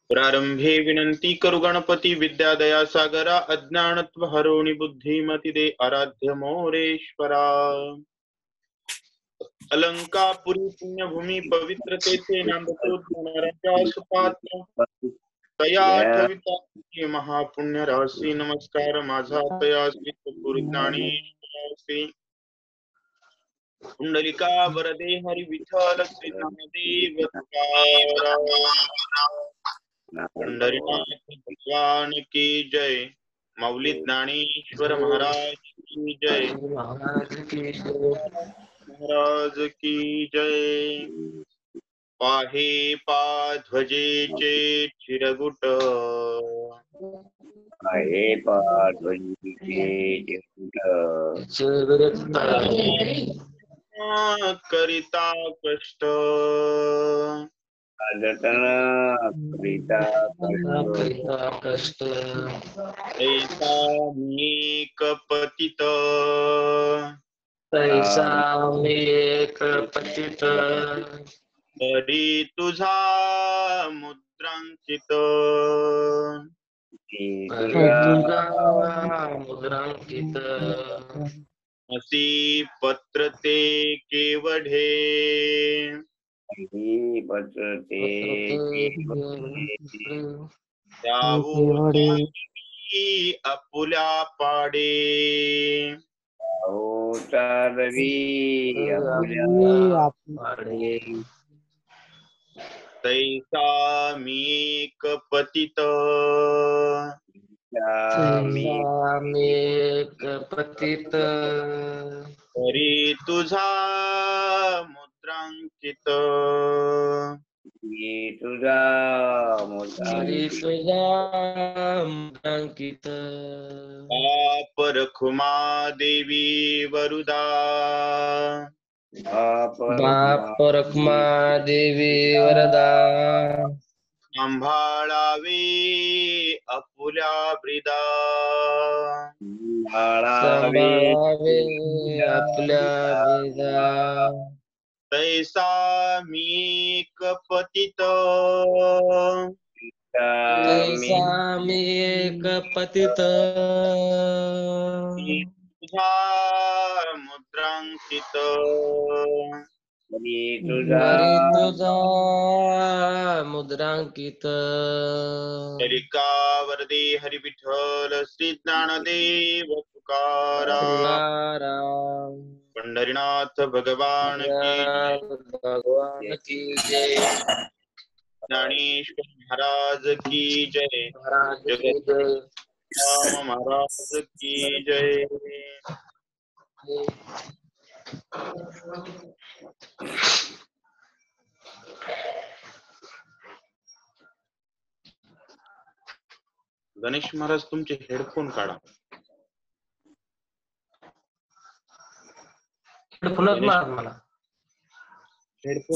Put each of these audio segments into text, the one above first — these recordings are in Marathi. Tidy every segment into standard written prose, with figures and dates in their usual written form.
प्रारंभे विनंती करू गणपती विद्यादया सागरा अज्ञानत्व हरोणि बुद्धिमती दे आराध्य मोरेश्वरा। अलंकापुरी पुण्यभूमी पवित्र तेथे नांदतो ज्ञानाराजा सुपात्र तया ठविता महापुण्य राशी नमस्कार माझा तयासी ज्ञानेश्वरासी। कुंडलिका वरदे हरि विठ्ठल श्री नामदेव पंढरीनाथ भगवान की जय। माऊली ज्ञानेश्वर महाराज की जय। महाराज की जय। पाहे पाध्वजेचे चिरगुट पाहे पाध्वजेचे चिरगुट करिता कष्ट करिता कष्ट ऐसा मेक पतित तैसा मेक पतित तरी तुझा मुद्रांकित मुद्रांकित असी पत्र ते केवढे आपुल्या पाडे तैसा मेक पतित तरी तुझा मुद्रांकित परखुमा देवी वरुदा परखुमा देवी वरदा सांभाळावे आपुल्या ब्रिदा सांभाळावे आपल्या ब्रिदा तैसा मेक पतित तैसा मेक पतित तुझा मुद्रांकित तुझा मुद्रांकित कलिका वरदे हरि विठ्ठल श्री ज्ञानदेव तुकाराम पंढरीनाथ भगवान की जय। ज्ञानेश्वर महाराज की जय। जगत राम महाराज की जय। गणेश महाराज तुमचे हेडफोन काढा। हेडफोन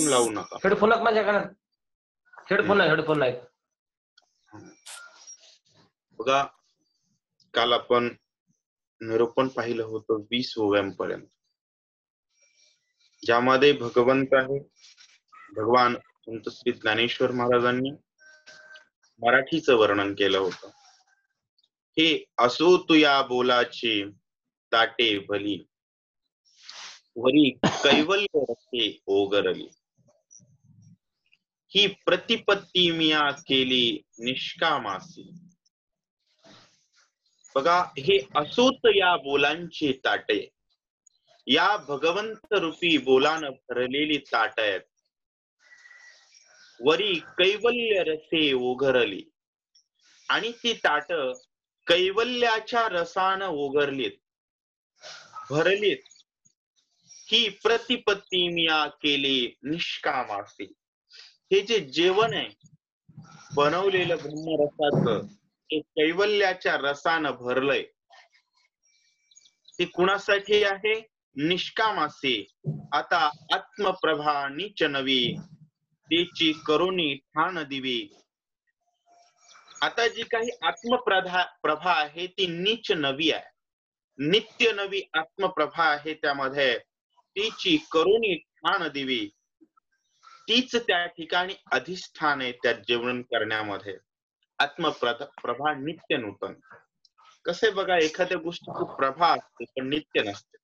लावू नका। हेडफोन माझ्या कानात हेडफोन नाही। बघा काल आपण निरूपण पाहिलं होतं 20 ओव्यांपर्यंत, ज्यामध्ये भगवंत आहे भगवान संत श्री ज्ञानेश्वर महाराजांनी मराठीचं वर्णन केलं होतं। हे असो तुया बोलाचे ताटे भली वरी कैवल्य रस्ते ओगरली ही प्रतिपत्ती मिया केली निष्कामासी। बघा हे असोत या बोलांची ताटे, या भगवंत रूपी बोलानं भरलेली ताट आहेत। वरी कैवल्य रसे ओघरली आणि ती ताट कैवल्याच्या रसानं ओघरलीत भरलीत। ही प्रतिपत्ती मिया केली निष्कामासी। हे जे जेवण आहे बनवलेलं ब्रह्मरसाचं हे कैवल्याच्या रसानं भरलंय। ते कुणासाठी आहे? निष्कामासी। आता आत्मप्रभा नीच नवी त्याची करुणी ठाण दिवी। आता जी काही आत्मप्रभा आहे ती नीच नवी आहे, नित्य नवी आत्मप्रभा आहे त्यामध्ये, तिची करुणी ठाण दिवी। तीच त्या ठिकाणी अधिष्ठान आहे त्या जेवण करण्यामध्ये. आत्मप्रभा नित्य नूतन. कसे बघा, एखाद्या गोष्टीची प्रभा असते पण नित्य नसते.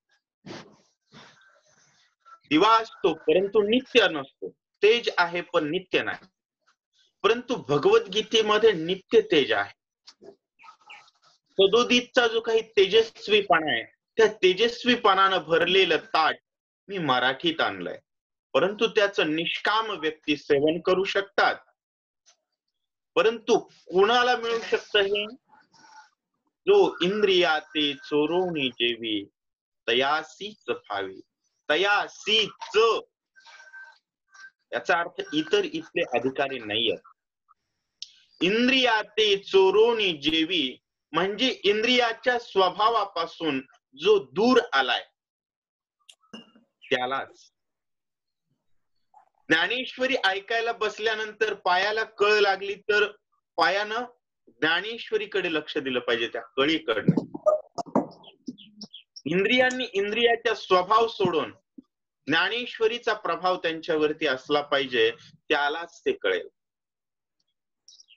दिवा असतो परंतु नित्य नसतो. तेज आहे पण नित्य नाही. परंतु भगवद्गीतेमध्ये नित्य तेज आहे. सदोदितचा जो काही तेजस्वीपणा आहे, त्या तेजस्वीपणानं भरलेलं ताट मी मराठीत आणलंय. परंतु त्याचं निष्काम व्यक्ती सेवन करू शकतात. परंतु कुणाला मिळू शकतं हे? जो इंद्रियाते चोरवणी जेवी तयासीच फावी. तयासीच, याचा अर्थ इतर इथले अधिकारी नाहीये. इंद्रियाते चोरवणी जेवी म्हणजे इंद्रियाच्या स्वभावापासून जो दूर आलाय त्यालाच. ज्ञानेश्वरी ऐकायला बसल्यानंतर पायाला कळ लागली तर पायानं ज्ञानेश्वरीकडे लक्ष दिलं पाहिजे, त्या कळीकडनं. इंद्रियांनी इंद्रियाचा स्वभाव सोडून ज्ञानेश्वरीचा प्रभाव त्यांच्यावरती असला पाहिजे, त्यालाच ते कळेल.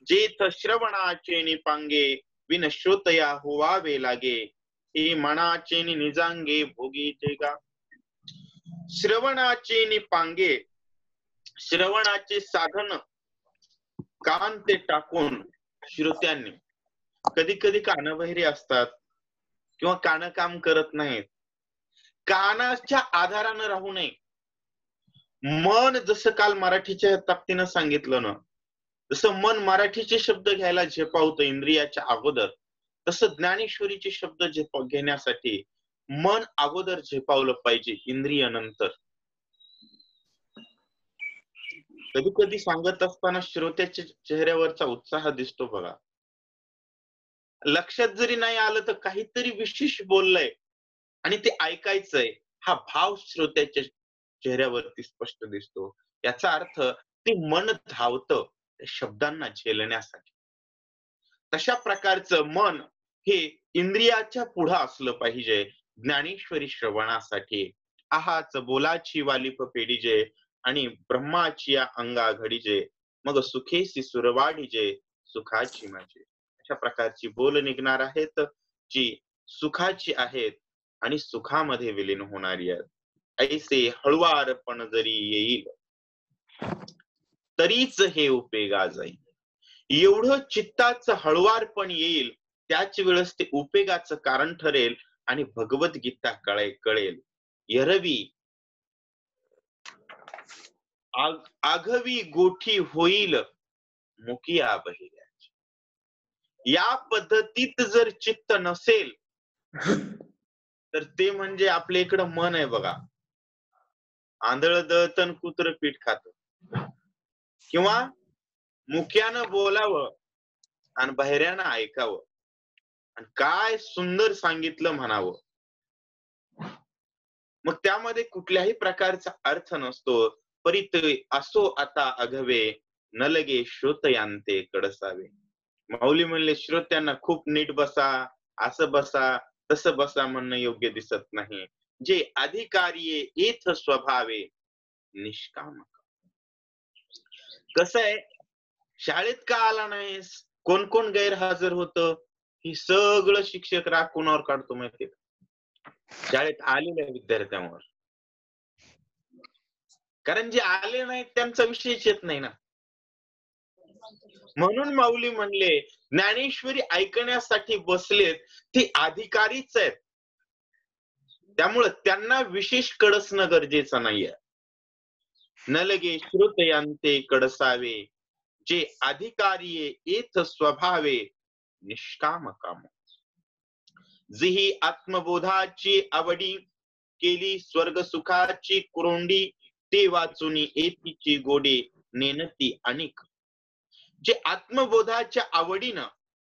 जेथ श्रवणाचे निपांगे विन श्रोतया होवावे लागे, हे मनाचे निजांगे भोगी जेगा. श्रवणाचे निपांगे, श्रवणाचे साधन कान ते टाकून श्रोत्यांनी, कधी कधी कानबहिरे असतात किंवा कान काम करत नाहीत, कानाच्या आधारानं राहू नये. मन जसं काल मराठीच्या ताकदीनं सांगितलं ना, जसं मन मराठीचे शब्द घ्यायला झेपावतं इंद्रियाच्या अगोदर, तसं ज्ञानेश्वरीचे शब्द घेण्यासाठी मन अगोदर झेपावलं पाहिजे, इंद्रिय नंतर. कधी कधी सांगत असताना श्रोत्याच्या चेहऱ्यावरचा उत्साह दिसतो बघा. लक्षात जरी नाही आलं तर काहीतरी विशेष बोललंय आणि ते ऐकायचंय, हा भाव श्रोत्याच्या चेहऱ्यावरती स्पष्ट दिसतो. याचा अर्थ ते मन धावतं शब्दांना झेलण्यासाठी. तशा प्रकारचं मन हे इंद्रियाच्या पुढं असलं पाहिजे ज्ञानेश्वरी श्रवणासाठी. आहाच बोलाची वालिप पेडीजे आणि ब्रह्माची या अंगा घडीजे, मग सुखेसी सुरवाडीजे सुखाची माझी. अशा प्रकारची बोल निघणार आहेत जी सुखाची आहेत आणि सुखामध्ये विलीन होणारी आहेत. ऐसे हळुवारपण जरी येईल तरीच हे उपेगा जाईल. एवढं चित्ताचं हळुवारपण येईल त्याच वेळेस ते उपेगाचं कारण ठरेल आणि भगवद्गीता कळेल. यरवी आघवी गोठी होईल मुकिया बहिऱ्याची. या पद्धतीत जर चित्त नसेल तर ते म्हणजे आपल्या इकडं मन आहे बघा, आंधळ दळतन कुत्र पीठ खात. किंवा मुक्यानं बोलावं आणि बहिऱ्यानं ऐकावं आणि काय सुंदर सांगितलं म्हणावं. मग त्यामध्ये कुठल्याही प्रकारचा अर्थ नसतो. परित असो आता अघवे न लगे श्रोतयांते कडसावे. माऊली म्हणले श्रोत्यांना खूप नीट बसा, असं बसा, तसं बसा म्हणणं योग्य दिसत नाही. जे अधिकारी येथ स्वभावे निष्काम. कसं आहे, शाळेत का आला नाहीस, कोण कोण गैरहजर होतं, ही सगळं शिक्षक राग कोणावर काढतो माहितीये? शाळेत आलेल्या विद्यार्थ्यांवर. कारण जे आले नाहीत त्यांचा विषयच येत नाही ना. म्हणून माऊली म्हणले ज्ञानेश्वरी ऐकण्यासाठी बसलेत ते अधिकारीच आहेत, त्यामुळे त्यांना विशेष कडसणं गरजेचं नाहीये. न लगे श्रोतयांते कडसावे, जे अधिकारी येथ स्वभावे निष्काम काम. जिही आत्मबोधाची आवडी केली स्वर्ग सुखाची कुरोंडी, ते वाचुनी एतीची गोडी नेनती अनिक. जे आत्मबोधाच्या आवडीनं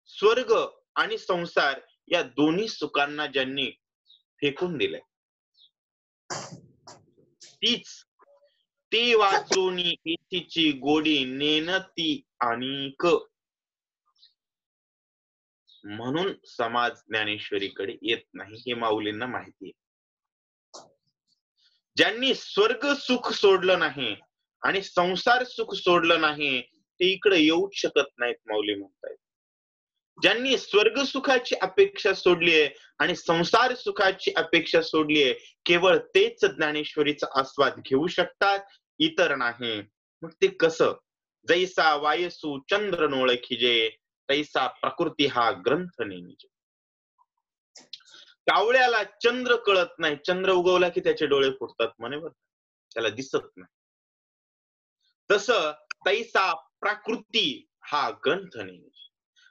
स्वर्ग आणि संसार या दोन्ही सुखांना ज्यांनी फेकून दिले, तीच ते वाचुनी एतीची गोडी नेनती अनिक. म्हणून समाज ज्ञानेश्वरीकडे येत नाही हे माऊलींना माहिती आहे. ज्यांनी स्वर्ग सुख सोडलं नाही आणि संसार सुख सोडलं नाही ते इकडे येऊच शकत नाहीत, माऊली म्हणतायत. ज्यांनी स्वर्ग सुखाची अपेक्षा सोडलीये आणि संसार सुखाची अपेक्षा सोडलीये, केवळ तेच ज्ञानेश्वरीचा आस्वाद घेऊ शकतात, इतर नाही. मग ते कसं? जैसा वायसू चंद्र नोळखिजे, तैसा प्रकृती हा ग्रंथ नेमिजे. कावळ्याला चंद्र कळत नाही, चंद्र उगवला की त्याचे डोळे फुटतात म्हणे बरं, त्याला दिसत नाही. तसं तैसा प्रकृती हा ग्रंथ नेमिजे.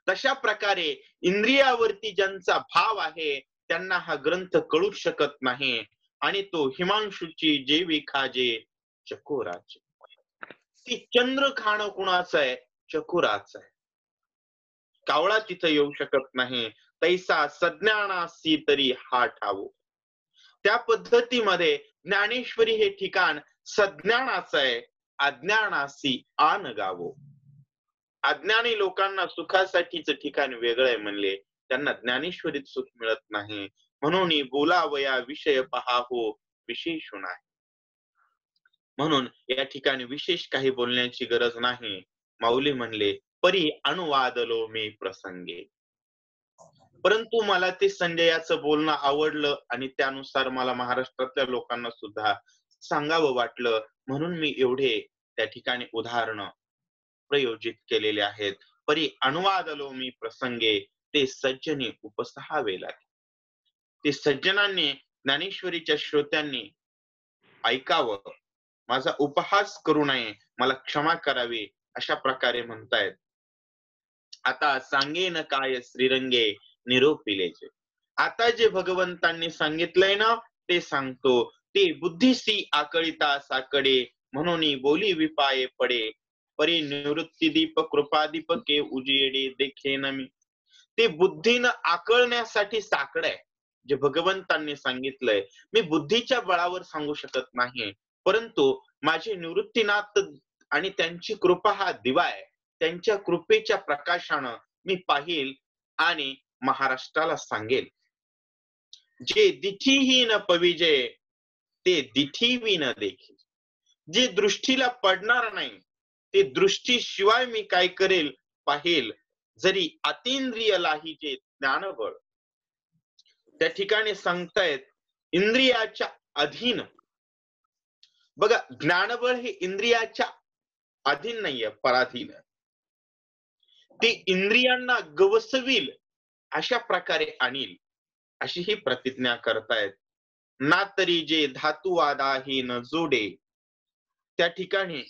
तशा प्रकारे इंद्रियावरती ज्यांचा भाव आहे त्यांना हा ग्रंथ कळूच शकत नाही. आणि तो हिमांशूची जेवी खाजे चकोराचे. ती चंद्र खाणं कुणाचं आहे? चकोराचं आहे. कावळा तिथं येऊ शकत नाही. तैसा सज्ञानासी तरी हा ठावो. त्या पद्धतीमध्ये ज्ञानेश्वरी हे ठिकाण सज्ञानाचं आहे, अज्ञानासी आन गावो. अज्ञानी लोकांना सुखासाठीच ठिकाण वेगळं आहे म्हणले, त्यांना ज्ञानेश्वरीत सुख मिळत नाही. म्हणून बोलावया विषय पहा हो विशेष नाही. म्हणून या ठिकाणी विशेष काही बोलण्याची गरज नाही. माऊली म्हणले परी अनुवादलो मी प्रसंगे. परंतु मला ते संजयाचं बोलणं आवडलं आणि त्यानुसार मला महाराष्ट्रातल्या लोकांना सुद्धा सांगावं वाटलं, म्हणून मी एवढे त्या ठिकाणी उदाहरण प्रयोजित केलेले आहेत. परी अनुवादलो मी प्रसंगे, ते सज्जनी उपसहावे लागे. ते सज्जनांनी ज्ञानेश्वरीच्या श्रोत्यांनी ऐकावं, माझा उपहास करू नये, मला क्षमा करावी, अशा प्रकारे म्हणतायत. आता सांगेन काय श्रीरंगे निरोपिलेचे. आता जे भगवंतांनी सांगितलंय ना ते सांगतो. ते बुद्धीसी आकळिता साकडे, म्हणून बोली विपाये पडे. परी निवृत्ती दीप कृपादीपके उजियडे देखेन मी. ते बुद्धीनं आकळण्यासाठी साकड आहे जे भगवंतांनी सांगितलंय. मी बुद्धीच्या बळावर सांगू शकत नाही, परंतु माझे निवृत्तीनाथ आणि त्यांची कृपा हा दिवा आहे. त्यांच्या कृपेच्या प्रकाशानं मी पाहिल आणि महाराष्ट्राला सांगेल. जे दिठीही न पविजे, ते दिठीवी न देखील. जे दृष्टीला पडणार नाही ते दृष्टीशिवाय मी काय करेल पाहिल. जरी अतींद्रियलाही जे ज्ञानबळ. त्या ठिकाणी सांगतायत इंद्रियाच्या अधीन. बघा, ज्ञानबळ हे इंद्रियाच्या अधीन नाहीये, पराधीन. ते इंद्रियांना गवसविल अशा प्रकारे आणील, अशी ही प्रतिज्ञा करतायत. ना तरी जे धातुवादाही न जोडे. त्या ठिकाणी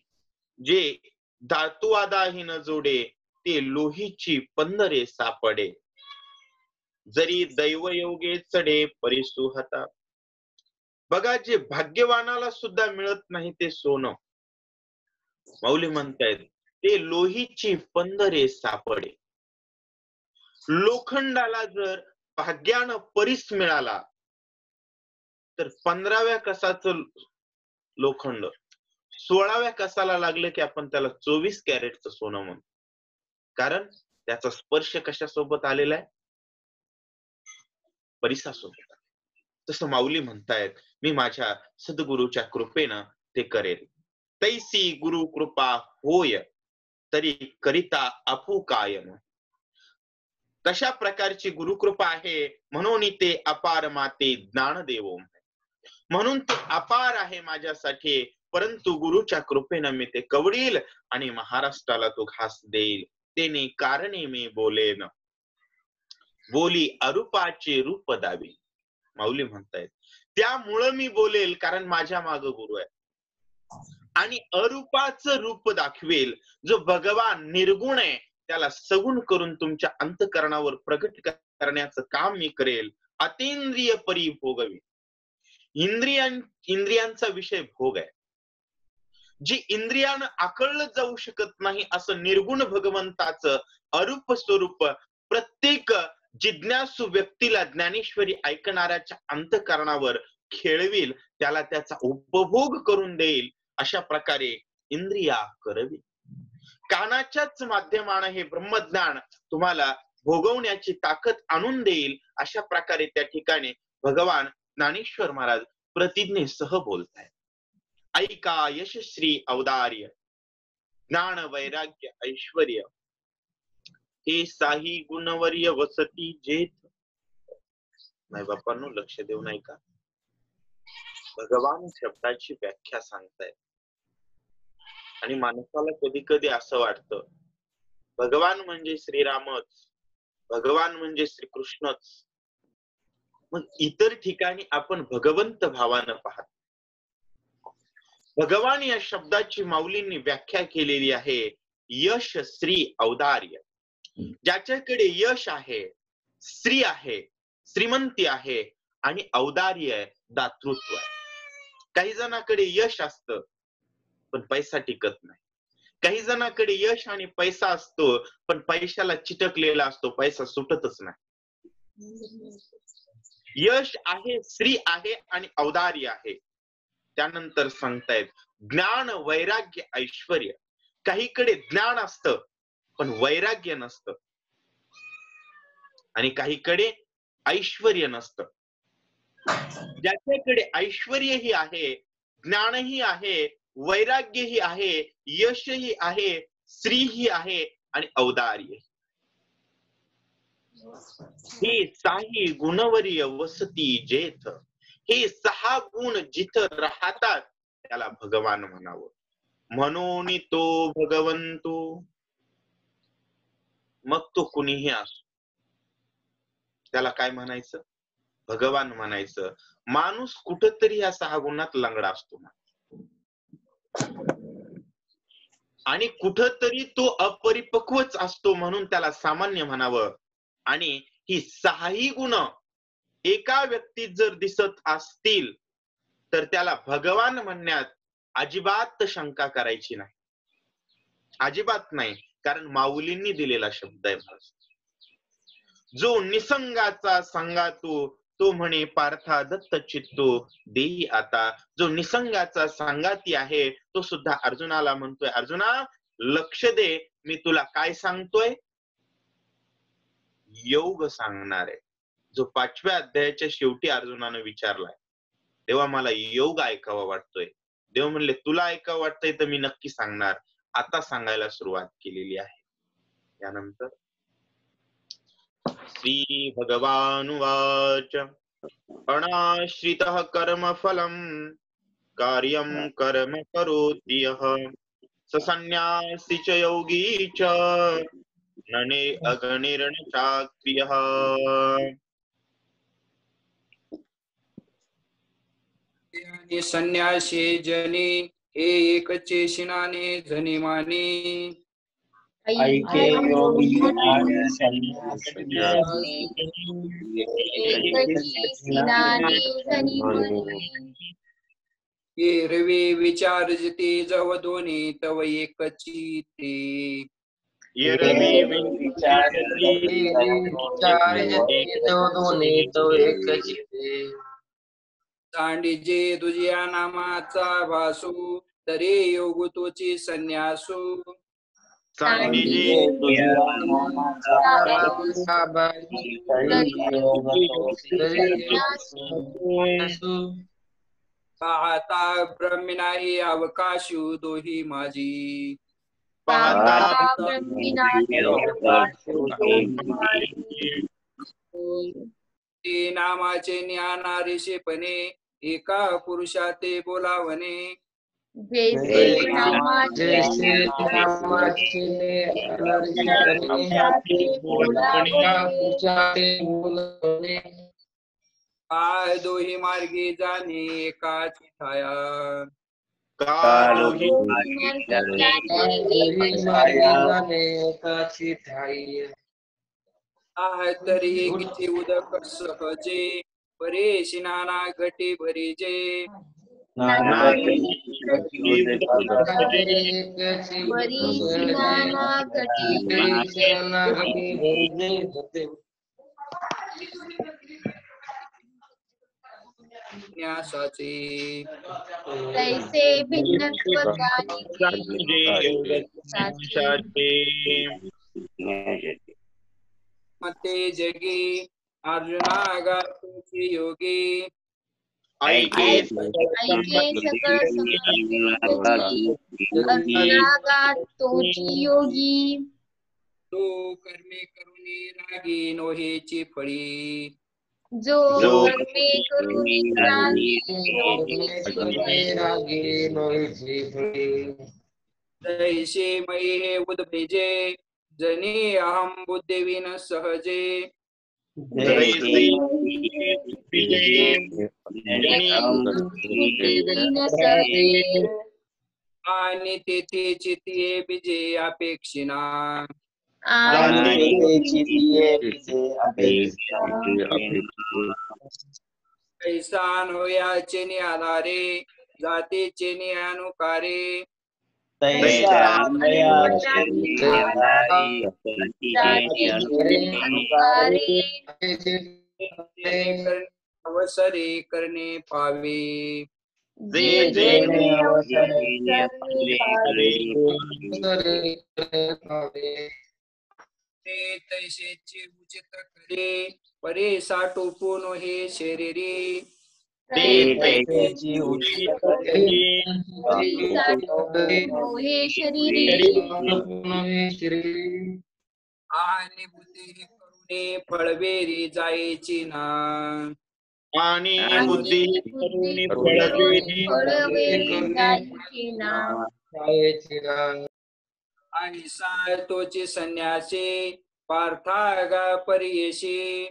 जे धातुवादाही न जोडे, ते लोहीची पंधरे सापडे. जरी दैवयोगे चढे परिसुहता. बघा, जे भाग्यवानाला सुद्धा मिळत नाही ते सोनं, माऊली म्हणतायत ते लोहीची पंधरे सापडे. लोखंडाला जर भाग्यानं परीस मिळाला तर 15व्या कसाचं लोखंड 16व्या कसाला लागलं की आपण त्याला 24 कॅरेटचं सोनं म्हणतो. कारण त्याचा स्पर्श कशासोबत आलेला आहे? परिसासोबत. तसं माऊली म्हणतायत मी माझ्या सद्गुरूच्या कृपेनं ते करेल. तैसी गुरु कृपा होय तरी करिता अपू कायम. तशा प्रकारची गुरुकृपा आहे म्हणून ते अपार माते ज्ञान देवो. म्हणून ते अपार आहे माझ्यासाठी, परंतु गुरुच्या कृपेनं मी ते कवडील आणि महाराष्ट्राला तो घास देईल. तेने कारणे मी बोलेन, बोली अरूपाचे रूप दावी. माऊली म्हणतायत त्यामुळं मी बोलेल कारण माझ्या माग गुरु आहे. आणि अरूपाचं रूप दाखवेल. जो भगवान निर्गुण आहे त्याला सगुण करून तुमच्या अंतःकरणावर प्रगट करण्याचं काम मी करेल. अतींद्रिय परी भोगवी. इंद्रियांचा विषय भोग आहे. जे इंद्रियानं आकळलं जाऊ शकत नाही असं निर्गुण भगवंताचं अरूप स्वरूप प्रत्येक जिज्ञासू व्यक्तीला ज्ञानेश्वरी ऐकणाऱ्याच्या अंतःकरणावर खेळविल, त्याला त्याचा उपभोग करून देईल. अशा प्रकारे इंद्रिया करवी. कानाच्याच माध्यमानं हे ब्रह्मज्ञान तुम्हाला भोगवण्याची ताकद आणून देईल. अशा प्रकारे त्या ठिकाणी भगवान ज्ञानेश्वर महाराज प्रतिज्ञेसह बोलतायत. ऐका यशश्री औदार्य, ज्ञान वैराग्य ऐश्वर्य, हे साही गुणवर्य वसती जेथ. नाही बापांनो, लक्ष देऊ नाही का? भगवान शब्दाची व्याख्या सांगतायत. आणि माणसाला कधी कधी असं वाटतं भगवान म्हणजे श्रीरामच, भगवान म्हणजे श्रीकृष्णच. मग इतर ठिकाणी आपण भगवंत भावानं पाहत. भगवान या शब्दाची माऊलींनी व्याख्या केलेली आहे यश श्री औदार्य. ज्याच्याकडे यश आहे, श्री आहे, श्रीमंती आहे आणि औदार्य आहे, दातृत्व आहे. काही जणांकडे यश असतं पण पैसा टिकत नाही. काही जणांकडे यश आणि पैसा असतो पण पैशाला चिटकलेला असतो, पैसा सुटतच नाही. यश आहे, श्री आहे आणि औदार्य आहे. त्यानंतर सांगतायत ज्ञान वैराग्य ऐश्वर्य. काहीकडे ज्ञान असतं पण वैराग्य नसतं आणि काहीकडे ऐश्वर्य नसतं. ज्याच्याकडे ऐश्वर्यही आहे, ज्ञानही आहे, वैराग्यही आहे, यशही आहे, श्रीही आहे आणि औदार्य. हे साही गुणवर्य वसती जेथ. हे 6 गुण जिथं राहतात त्याला भगवान म्हणावं. म्हणून तो भगवंतो, मग तो कुणीही असो त्याला काय म्हणायचं? भगवान म्हणायचं. माणूस कुठंतरी या 6 गुणात लंगडा असतो आणि कुठंतरी तो अपरिपक्वच असतो, म्हणून त्याला सामान्य म्हणावं. आणि ही 6ही गुण एका व्यक्तीत जर दिसत असतील तर त्याला भगवान म्हणण्यात अजिबात शंका करायची नाही, अजिबात नाही. कारण माऊलींनी दिलेला शब्द आहे महाराज. जो निसंगाचा सांगा तो म्हणे पार्था दत्त चित्तो देई आता. जो निसंगाचा सांगाती आहे तो सुद्धा अर्जुनाला म्हणतोय, अर्जुना लक्ष दे, मी तुला काय सांगतोय? योग सांगणार आहे. जो 5व्या अध्यायाच्या शेवटी अर्जुनानं विचारलाय तेव्हा मला योग ऐकावा वाटतोय. देव म्हणले तुला ऐकावं वाटतंय तर मी नक्की सांगणार. आता सांगायला सुरुवात केलेली आहे. यानंतर श्री भगवानुवाच अनाश्रितः कर्मफलं कार्यं कर्म करोति यः स संन्यासी च योगी च नने अगणिर्न चाक्रियः. संन्यासी जनी हे एकचेशिनाने जनी माने. ऐके योगी ये रवी विचारजते जव दोन्ही तव एकची ते. ये रवी सांडिजे तुझ्या नामाचा भासू तरी योग तोची संन्यासू. सांडिजे पाहता ब्रह्मनाही अवकाशू दोही माझी. ते नामाचे ज्ञाना ऋषीपणे एका पुरुषाते बोलावणे. काय दोही मार्गी जाणे एकाची छाया. तरी एकीची उदक सहजे परेशी नाना घटी भरीजे. न्यासाचे तैसे भिन्नत्व मते जगी अर्जुना गातोची योगी. ऐके सकळ समर्पित अर्धागात तोची योगी तो कर्मे करुणी रागी नोहेची फळी जो कर्मे करुणी तैसे मयी हे उद्भेजे जनी अहम बुद्धिविन सहजे आणि तेथे चितिये बिजे अपेक्षिना कैसा अनवयाचे नि आधारे जातीचे नि अनुकारे अवसरे करणे पावे ते तैसेचे उचित करे परे साठोपून हे शरीरी आणि बुद्धी करुणे फळवेरी जायची ना आणि बुद्धी आणि सातोची संन्यासी पार्थागा परियेशी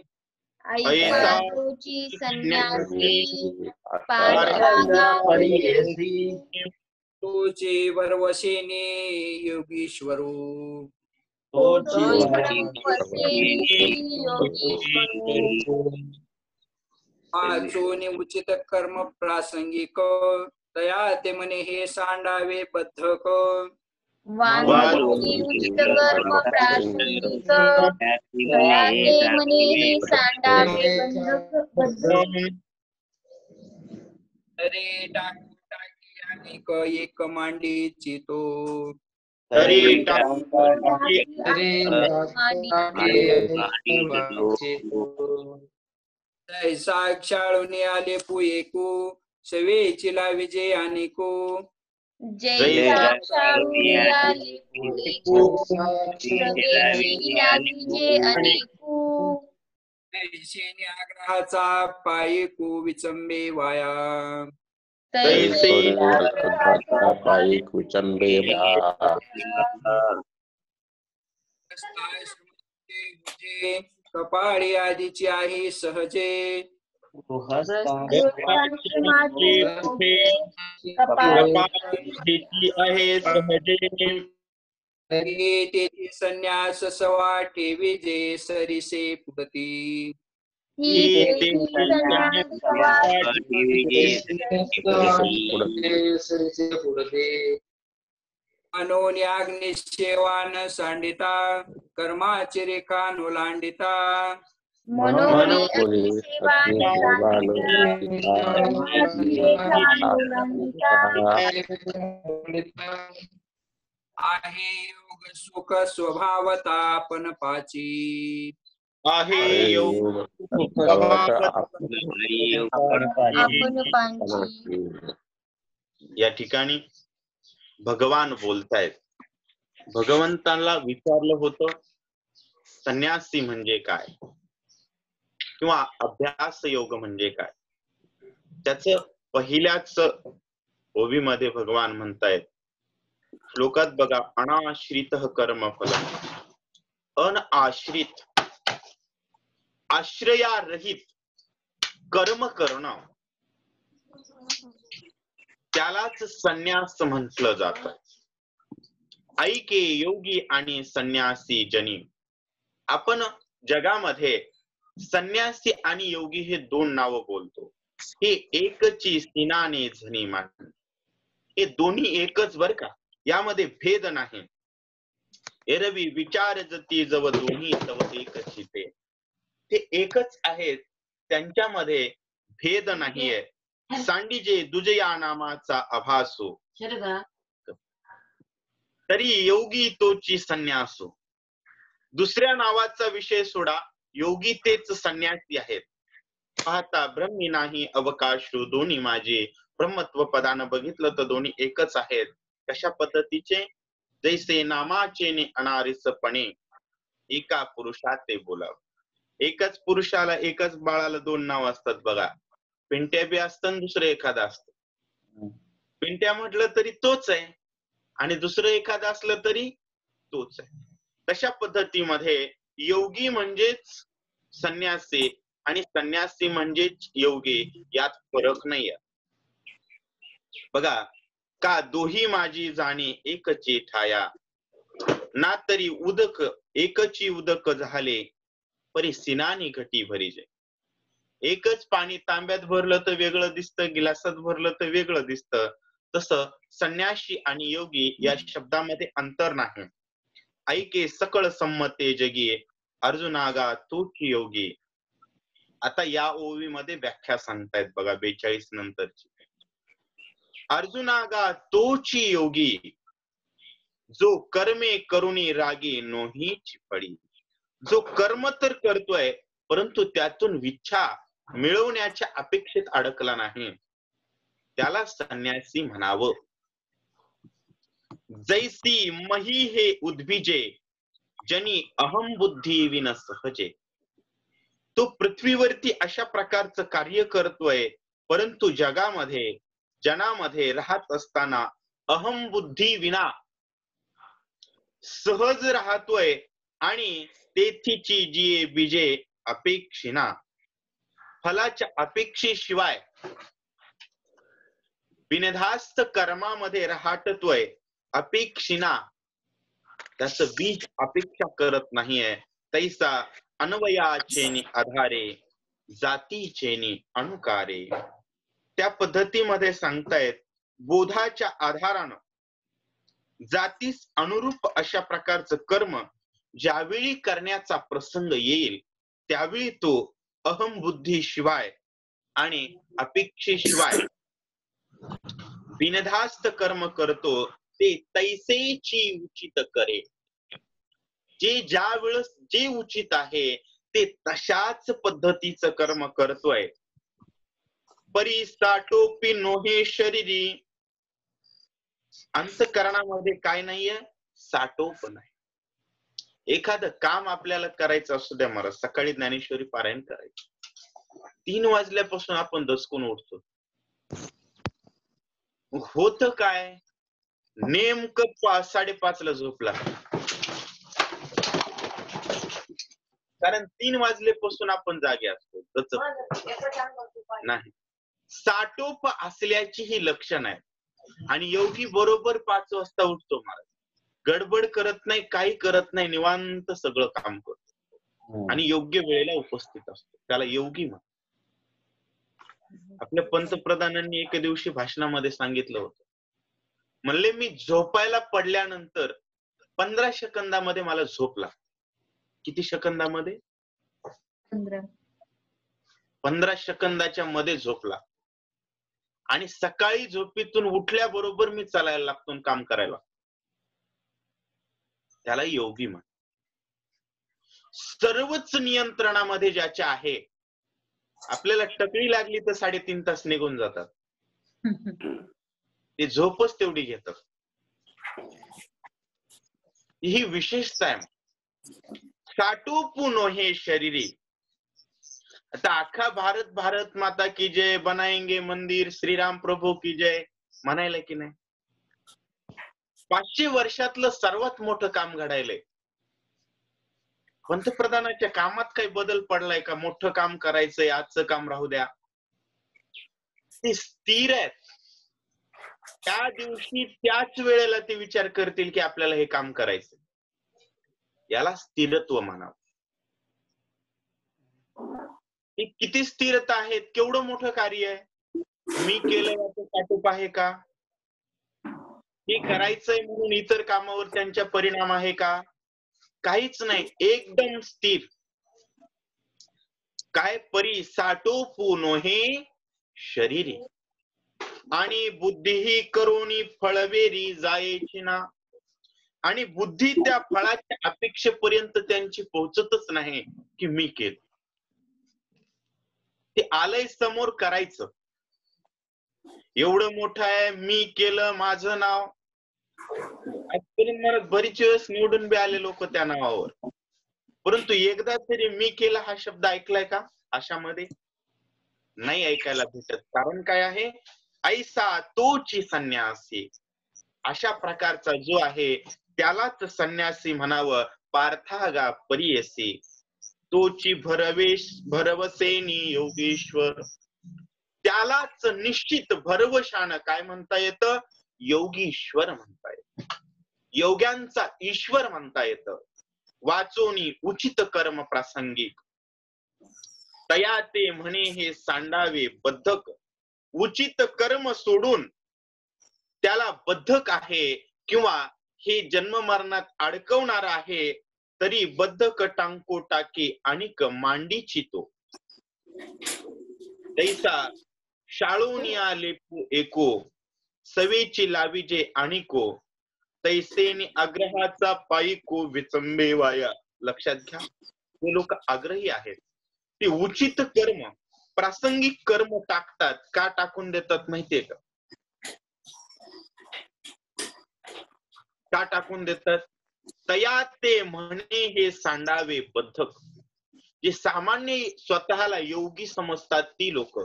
ऐकाची संन्यासी पार्थागा परियेसी तोची वरवशिनी योगीश्वरू वाचून उचित कर्म प्रासंगिक तया ते म्हणे हे सांडावे बद्धक उचित कर्म प्रासंगिक तया ते म्हणे हे सांडावे बद्धक अरे टाकू टाकी अनेक एक मांडीची तो साक्षाळून आले पुएकू सवेची विजय अनेको जय अनेकू तैसेने आग्रहाचा पायकू विचंबे वाया पायी कुचंबे कपाळी आधीची आहे सहजे आहे सहजे तेथे संन्यास सवा ठेविजे सरिसे पुढती अग्निसेवान सांडिता कर्माची रेखा नुलांडिता आहे योग सुख स्वभावता आपण पाची आहे योग या ठिकाणी भगवान बोलतायत. भगवंताला विचारलं होतं संन्यासी म्हणजे काय किंवा अभ्यास योग म्हणजे काय. त्याच पहिल्याच ओवीमध्ये भगवान म्हणतायत श्लोकात बघा अनाश्रित कर्म फल अनआश्रित आश्रयारहित कर्म करणं त्यालाच संन्यास म्हटलं जातं. ऐके योगी आणि संन्यासी जनी. आपण जगामध्ये संन्यासी आणि योगी हे दोन नाव बोलतो. हे एकची सिनाने झनी मान. हे दोन्ही एकच बर का, यामध्ये भेद नाही. एरवी विचार जती जव दोन्ही तव एकची ते. ते एकच आहेत, त्यांच्यामध्ये भेद नाहीये. सांडीजे दुजया नामाचा अभासो तरी योगी तोची संन्यासो. दुसऱ्या नावाचा विषय सोडा, योगी तेच संन्यासी आहेत. पाहता ब्रह्मी नाही अवकाशू दोन्ही माझे. ब्रह्मत्व पदानं बघितलं तर दोन्ही एकच आहेत. कशा पद्धतीचे? जैसे नामाचे ने अनारिसपणे एका पुरुषात ते बोलाव. एकच पुरुषाला एकच बाळाला दोन नाव असतात बघा. पिंट्या बी असतं आणि दुसरं एखादं असतं. पिंट्या म्हटलं तरी तोच आहे आणि दुसरं एखादं असलं तरी तोच आहे. तशा पद्धतीमध्ये योगी म्हणजेच संन्यासी आणि संन्यासी म्हणजेच योगी, यात फरक नाहीये. बघा, का दोही माझी जाणी एकची ठाया, ना तरी उदक एकची उदक झाले, परी सिनानी घटी भरीजे. एकच पाणी तांब्यात भरलं तर वेगळं दिसतं, गिलासात भरलं तर वेगळं दिसतं. तसं संन्यासी आणि योगी या शब्दामध्ये अंतर नाही. ऐके सकळ संमते जगी, अर्जुनागा तूच योगी. आता या ओवीमध्ये व्याख्या सांगतायत बघा 42 नंतरची. अर्जुनागा तोची योगी, जो कर्मे करुणी रागी नोहीची फळी. जो कर्म तर करतोय परंतु त्यातून इच्छा मिळवण्याच्या अपेक्षेत अडकला नाही, त्याला संन्यासी म्हणावं. जैसी मही हे उद्भिजे, जनी अहम बुद्धी विन सहजे. तो पृथ्वीवरती अशा प्रकारचं कार्य करतोय परंतु जनामध्ये राहत असताना अहम बुद्धी विना सहज राहतोय आणि तेथीची जी बीजे अपेक्षिना, फलाच्या अपेक्षेशिवाय बिनधास्त कर्मामध्ये राहतोय. अपेक्षिना, त्याचं बीज अपेक्षा करत नाहीये. तैसा अन्वयाचेनी आधारे, जातीचेनी अनुकारे. त्या पद्धतीमध्ये सांगतायत बोधाच्या आधारानं जातीस अनुरूप अशा प्रकारचं कर्म ज्यावेळी करण्याचा प्रसंग येईल त्यावेळी तो अहम बुद्धी शिवाय आणि अपेक्षेशिवाय बिनधास्त कर्म करतो. ते तैसेची उचित करे. जे ज्या वेळेस जे उचित आहे ते तशाच पद्धतीचं कर्म करतोय. परी साटोपी नोहे शरीरी. अंतःकरणामध्ये काय नाहीये? साटोप नाही. एखादं काम आपल्याला करायचं असू द्या महाराज, सकाळी ज्ञानेश्वरी पारायण करायचं, 3 वाजल्यापासून आपण दचकून उठतो. होत काय? नेमकं 5:30 ला झोपला, कारण 3 वाजल्यापासून आपण जागे असतो. नाही, साटोप असल्याची ही लक्षण आहे. आणि योगी बरोबर 5 वाजता उठतो महाराज, गडबड करत नाही, काही करत नाही, निवांत सगळं काम करतो आणि योग्य वेळेला उपस्थित असतो, त्याला योगी म्हणतात. आपल्या पंतप्रधानांनी एके दिवशी भाषणामध्ये सांगितलं होतं, म्हणले मी झोपायला पडल्यानंतर 15 सेकंदामध्ये मला झोप लागते. किती सेकंदामध्ये? 15 सेकंदाच्या मध्ये झोप लागते. आणि सकाळी झोपेतून उठल्याबरोबर मी चालायला लागतो, काम करायला, त्याला योगी म्हण. सर्वच नियंत्रणामध्ये ज्याच्या आहे. आपल्याला टकळी लागली तर 3.5 तास निघून जातात, ते झोपच तेवढी घेतात. ही विशेषता आहे. साटोपू नोहे शरीरी. आता अख्खा भारत माता की जय, बनाएंगे मंदिर, श्रीराम प्रभू की जय म्हणायला की नाही? 500 वर्षातलं सर्वात मोठं काम घडायलंय. पंतप्रधानाच्या कामात काही बदल पडलाय का? मोठं काम करायचंय, आजचं काम राहू द्या, ते स्थिर आहेत. त्या दिवशी त्याच वेळेला ते विचार करतील की आपल्याला हे काम करायचं. याला स्थिरत्व म्हणावं. हे किती स्थिरता आहेत, केवढं मोठं कार्य आहे. मी केलं याचं साटोप आहे का? हे करायचंय म्हणून इतर कामावर त्यांच्या परिणाम आहे का? काहीच नाही, एकदम स्थिर. काय? परी साटोपू नोहे शरीरी. आणि बुद्धीही करोनी फळवेरी जायची ना. आणि बुद्धी त्या फळाच्या अपेक्षेपर्यंत त्यांची पोहोचतच नाही की मी केलं. ते आलंय समोर करायचं. एवढं मोठं आहे, मी केलं, माझं नाव. आजपर्यंत मला बरीच वेळेस निवडून बी आले लोक त्या नावावर, परंतु एकदा तरी मी केला हा शब्द ऐकलाय का अशामध्ये? नाही ऐकायला भेटत. कारण काय आहे? ऐसा तोची संन्यासी. अशा प्रकारचा जो आहे त्यालाच संन्यासी म्हणावं. पार्थागा परियसी तोची भरवसेनी योगेश्वर. त्यालाच निश्चित भरवशान काय म्हणता येतं? योगीश्वर म्हणता येतं. योग्यांचा ईश्वर म्हणता येतं. वाचोनी उचित कर्म प्रासंगिक तया ते म्हणे हे सांडावे बद्धक. उचित कर्म सोडून त्याला बद्धक आहे किंवा हे जन्म मरणात अडकवणार आहे, तरी बद्धक टांको टाके अनिक मांडीची तो. तैसा शाळूनी आले एको सवेची लाविजे अनिको तैसेनी आग्रहाचा पायको विचंबे वाया. लक्षात घ्या, हे लोक आग्रही आहेत. ते उचित कर्म प्रासंगिक कर्म टाकतात. का टाकून देतात माहितीये का? का टाकून देतात? तया ते म्हणे हे सांडावे बद्धक. जे सामान्य स्वतःला योगी समजतात ती लोक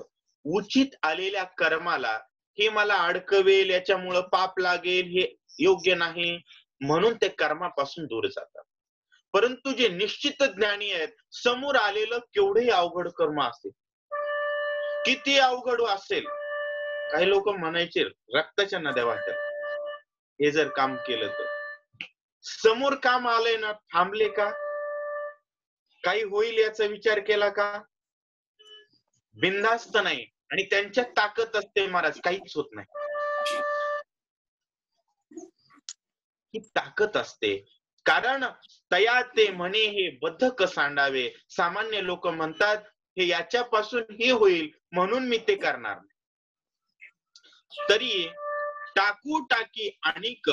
उचित आलेल्या कर्माला हे मला अडकवेल, याच्यामुळं पाप लागेल, हे योग्य नाही म्हणून ते कर्मापासून दूर जातात. परंतु जे निश्चित ज्ञानी आहेत, समोर आलेलं केवढे अवघड कर्म असेल, किती अवघड असेल, काही लोक म्हणायचे रक्ताच्या नद्या वाहतात हे जर काम केलं तर. समोर काम आलंय ना, थांबले का? काही होईल याचा विचार केला का? बिनधास्त नाही. आणि त्यांच्यात ताकद असते महाराज, काहीच होत नाही. ही ताकद असते. कारण तया ते म्हणे हे बद्धक सांडावे. सामान्य लोक म्हणतात हे याच्यापासून हे होईल म्हणून मी ते करणार नाही. तरी टाकू टाकी अनिक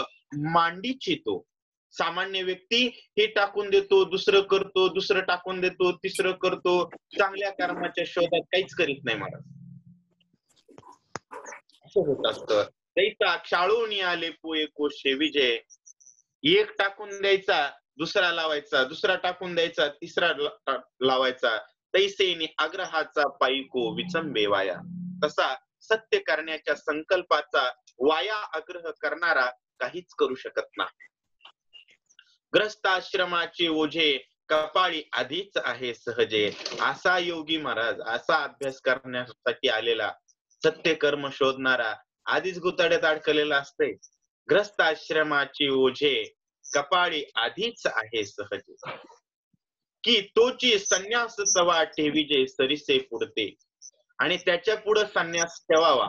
मांडीची तो. सामान्य व्यक्ती हे टाकून देतो, दुसरं करतो, दुसरं टाकून देतो, तिसरं करतो. चांगल्या कर्माच्या शोधात काहीच करीत नाही महाराज. असं होत असतं. तैसा शाळूनी आले पोये कोशे विजय. एक टाकून द्यायचा, दुसरा लावायचा, दुसरा टाकून द्यायचा, तिसरा लावायचा. तैसेनी आग्रहाचा पायको विचंबे वाया. तसा सत्य करण्याच्या संकल्पाचा वाया आग्रह करणारा काहीच करू शकत नाही. ग्रस्ताश्रमाचे ओझे कपाळी आधीच आहे सहजे. असा योगी महाराज, असा अभ्यास करण्यासाठी आलेला, सत्य कर्म शोधणारा आधीच गुताड्यात अडकलेला असते. ग्रस्त आश्रमाचे ओझे कपाळी आधीच आहे सहजे. की तोची संन्यास सवा ठेवीजे सरिसे पुढते. आणि त्याच्या पुढे संन्यास ठेवावा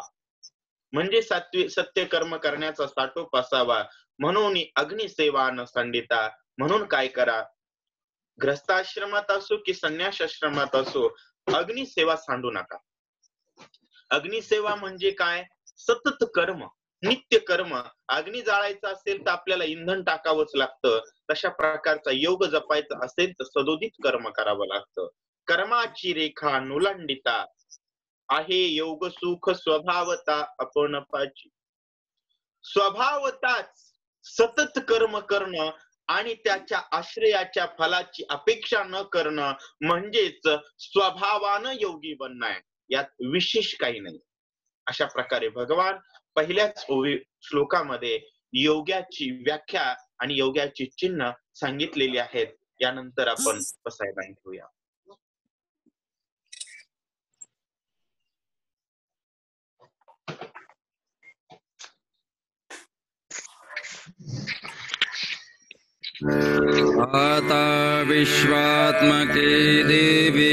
म्हणजे सत्य कर्म करण्याचा साठोप असावा. म्हणून अग्निसेवा न संडिता. म्हणून काय करा, ग्रस्ताश्रमात असो की संन्यास आश्रमात असो, अग्निसेवा सांडू नका. अग्निसेवा म्हणजे काय? सतत कर्म, नित्य कर्म. अग्नी जाळायचा असेल तर आपल्याला इंधन टाकावंच लागतं. तशा प्रकारचा योग जपायचा असेल तर सदोदित कर्म करावं लागतं. कर्माची रेखा नुलंडिता आहे योग सुख स्वभावता अपनपाची. स्वभावताच सतत कर्म करणं आणि त्याच्या आश्रयाच्या फलाची अपेक्षा न करणं म्हणजेच स्वभावानं योगी बनणं आहे. यात विशेष काही नाही. अशा प्रकारे भगवान पहिल्याच श्लोकामध्ये योग्याची व्याख्या आणि योग्याची चिन्ह सांगितलेली आहेत. यानंतर आपण बसायला घेऊया. आता विश्वात्मके देवी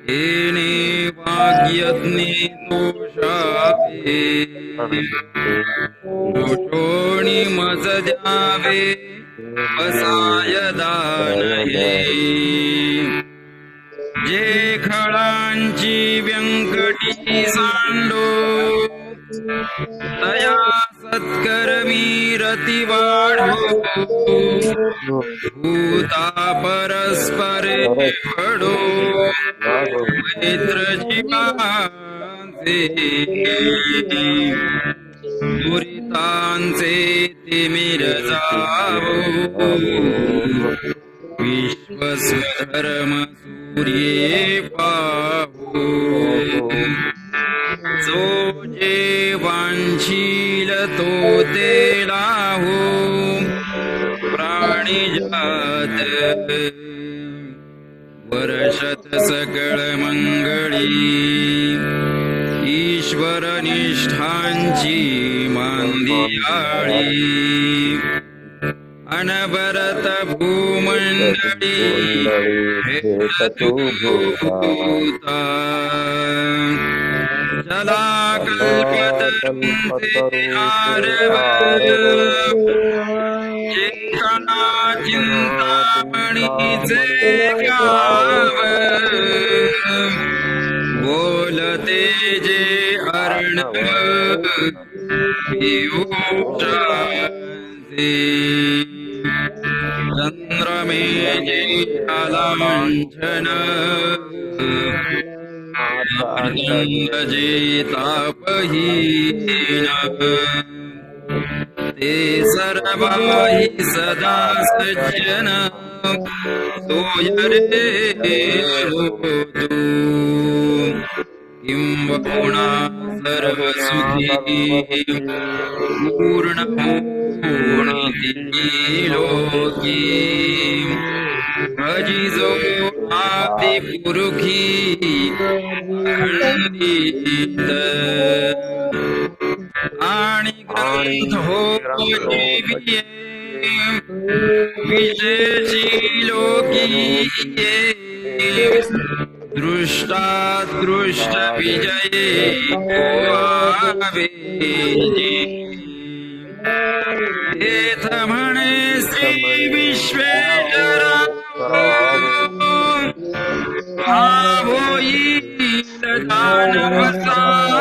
येने वाग्यज्ञे दोषावे दोषोणी मज द्यावे असाय दानये. जे खळांची व्यंकटी सांडो तया सत्कर्मी रती वाढो भूता परस्परे पडो मैत्र जीवांचे दुरितांचे तिमिर जावो विश्वधर्म सूर्ये पाहू जो जे वांछील तो ते लाहो प्राणी जात वर्षत सकळ मंगळी ईश्वर निष्ठांची मांदियाळी अनबरत भूमंडळी हेतू भूता जला कल्पतरुंचे आरव चिंतना चिंतामणीचे गाव बोलते जे अर्णव पियुषांचे चंद्रमेजे लांछन जे तापहीन ते सर्वाहि सदा सज्जन तोय रे होतु किंबहुना सर्वसुखी पूर्णपूर्णिति लोकी भजिजो आदिपुरुखी खंडित आणि ग्रंथ हो जीविये विशेषी लोकी दृष्टा दृष्ट विजये आवे हेथ म्हणे श्री विश्वेश्वरा होईल दानवसावो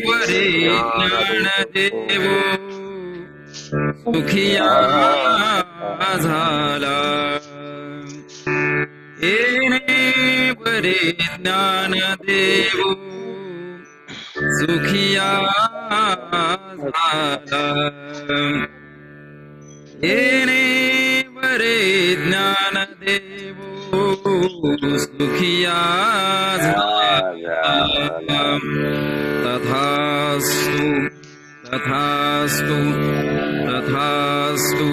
बरे ज्ञान देवो सुखिया झाला येणे बरे ज्ञान देवो सुखिया झाला येणे बरे ज्ञान देवो सुखिया झाला तथास्तु तथास्तु तथास्तु